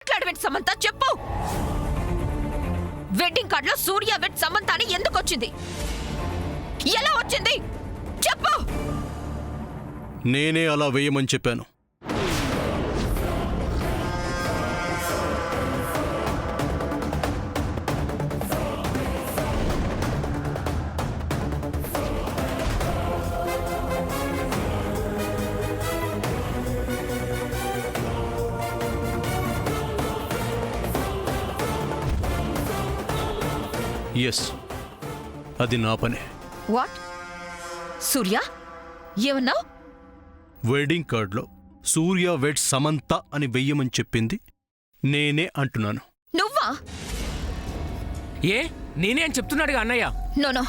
మాట్లాడవేంటి సమంత చెప్పు. వెడ్డింగ్ కార్డులో సూర్య వెడ్ సమంత అని ఎందుకు వచ్చింది? ఎలా వచ్చింది చెప్పు. నేనే అలా వేయమని చెప్పాను. ఎస్, అది నా పనే. వాట్? సూర్య ఏమన్నావు? వెడ్డింగ్ కార్డులో సూర్య వెడ్ సమంత అని వెయ్యమని చెప్పింది నేనే అంటున్నాను. నువ్వా? ఏ నేనే అని చెప్తున్నాడుగా అన్నయ్య. No no,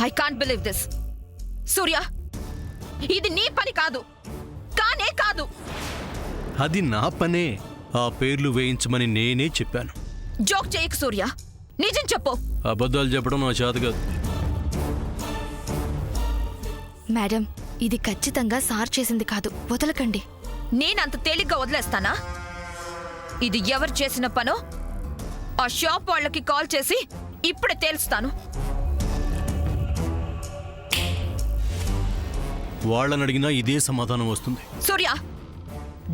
I can't believe this. Surya, ఇది నీ పని కాదు, కానే కాదు. అది నా పనే. ఆ పేర్లు వేయించమని నేనే చెప్పాను. జోక్ చేయకు సూర్య, నిజం చెప్పు. అబద్ధాలు చెప్పడం నా చేత కాదు. మేడం, ఇది ఖచ్చితంగా సార్ చేసింది కాదు, వదలకండి. నేనంత తేలిగ్గా వదిలేస్తానా? ఇది ఎవరు చేసిన పనో ఆ షాప్ వాళ్ళకి కాల్ చేసి ఇప్పుడే తేల్స్తాను. వాళ్ళని అడిగినా ఇదే సమాధానం వస్తుంది. Surya,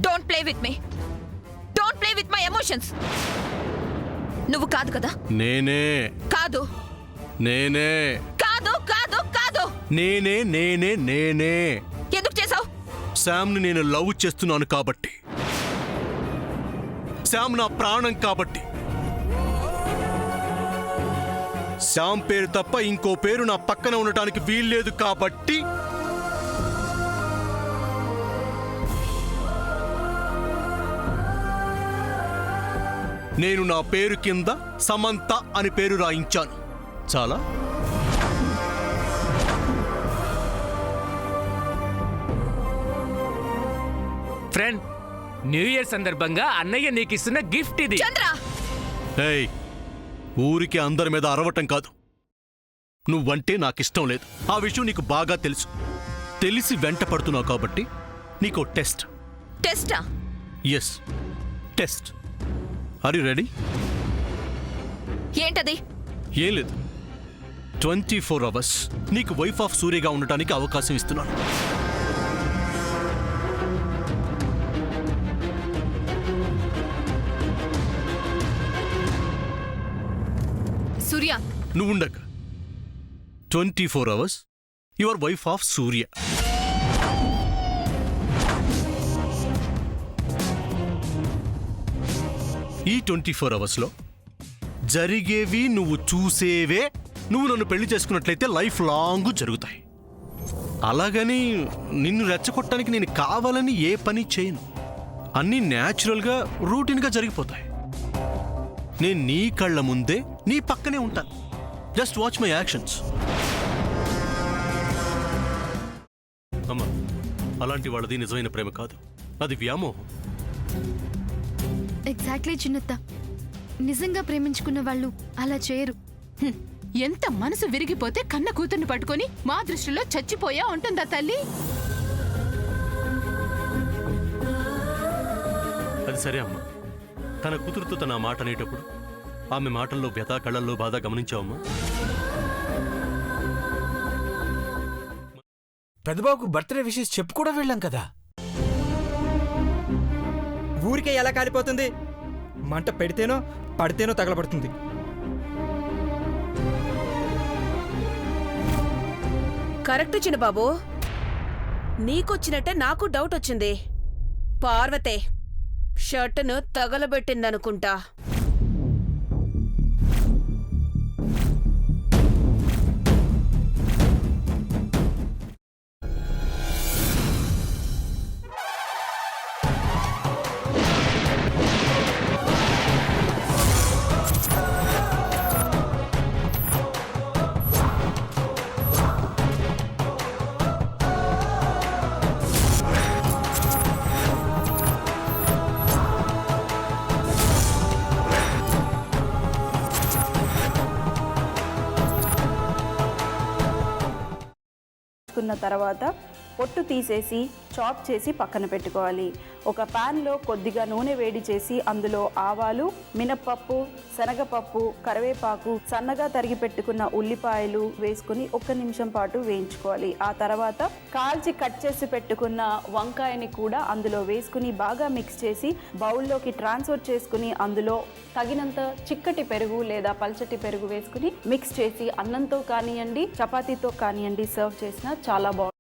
don't play with me, don't play with my emotions. నువ్వు కాదు కదా? నేనే. కాదు. నేనే. కాదు కాదు కాదు. నేనే నేనే నేనే. ఎందుకు చేసావు? శామ్ని నేను లవ్ చేస్తున్నాను కాబట్టి. శామ్ నా ప్రాణం కాబట్టి. శామ్ పేరు తప్ప ఇంకో పేరు నా పక్కన ఉండటానికి వీల్లేదు కాబట్టి. నేను నా పేరు కింద సమంత అని పేరు రాయించాను. చాలా. ఫ్రెండ్, న్యూ ఇయర్ సందర్భంగా అన్నయ్య నీకు ఇస్తున్న గిఫ్ట్ ఇది. చంద్ర, ఏయ్, ఊరికి అందరి మీద అరవటం కాదు. నువ్వంటే నాకిష్టం లేదు. ఆ విషయం నీకు బాగా తెలుసు. తెలిసి వెంట పడుతున్నావు కాబట్టి నీకో టెస్ట్. టెస్టా? Yes, test. Are you ready? ఏంటది? ఏం లేదు, 24 hours నీకు వైఫ్ ఆఫ్ సూర్యగా ఉండటానికి అవకాశం ఇస్తున్నాను. సూర్య, నువ్వు ఉండక 24 hours యువర్ వైఫ్ ఆఫ్ సూర్య. ఈ 24 hours జరిగేవి నువ్వు చూసేవే. నువ్వు నన్ను పెళ్లి చేసుకున్నట్లయితే లైఫ్ లాంగ్ జరుగుతాయి. అలాగని నిన్ను రెచ్చగొట్టడానికి నేను కావాలని ఏ పని చేయను. అన్నీ న్యాచురల్గా రూటీన్గా జరిగిపోతాయి. నేను నీ కళ్ళ ముందే నీ పక్కనే ఉంటాను. Just watch my actions. అమ్మా, అలాంటి వాళ్ళది నిజమైన ప్రేమ కాదు, అది వ్యామోహం. ఎగ్జాక్ట్లీ చిన్నత్త, నిజంగా ప్రేమించుకున్న వాళ్ళు అలా చేయరు. ఎంత మనసు విరిగిపోతే కన్న కూతుర్ని పట్టుకొని మా దృష్టిలో చచ్చిపోయా ఉంటుందా తల్లి? అది సరే అమ్మా, తన కూతురుతో తన మాట అనేటప్పుడు ఆమె మాటల్లో వ్యథ, కళ్ళల్లో బాధ గమనించావమ్మా? పెద్దబాబుకు బర్త్డే విషెస్ చెప్పు కూడా వెళ్ళాం కదా. ఊరికే ఎలా కాలిపోతుంది? మంట పెడితేనో పడితేనో తగలబడుతుంది. కరెక్ట్ చిన్నబాబు, నీకొచ్చినట్టే నాకు డౌట్ వచ్చింది. పార్వతే షర్టును తగలబెట్టిందనుకుంటా. తర్వాత పొట్టు తీసేసి చాప్ చేసి పక్కన పెట్టుకోవాలి. ఒక ప్యాన్లో కొద్దిగా నూనె వేడి చేసి అందులో ఆవాలు, మినప్పప్పు, శనగపప్పు, కరివేపాకు, సన్నగా తరిగి పెట్టుకున్న ఉల్లిపాయలు వేసుకుని 1 నిమిషం పాటు వేయించుకోవాలి. ఆ తర్వాత కాల్చి కట్ చేసి పెట్టుకున్న వంకాయని కూడా అందులో వేసుకుని బాగా మిక్స్ చేసి బౌల్లోకి ట్రాన్స్ఫర్ చేసుకుని అందులో తగినంత చిక్కటి పెరుగు లేదా పల్చటి పెరుగు వేసుకుని మిక్స్ చేసి అన్నంతో కానివ్వండి, చపాతీతో కానివ్వండి సర్వ్ చేసినా చాలా బాగుంటుంది.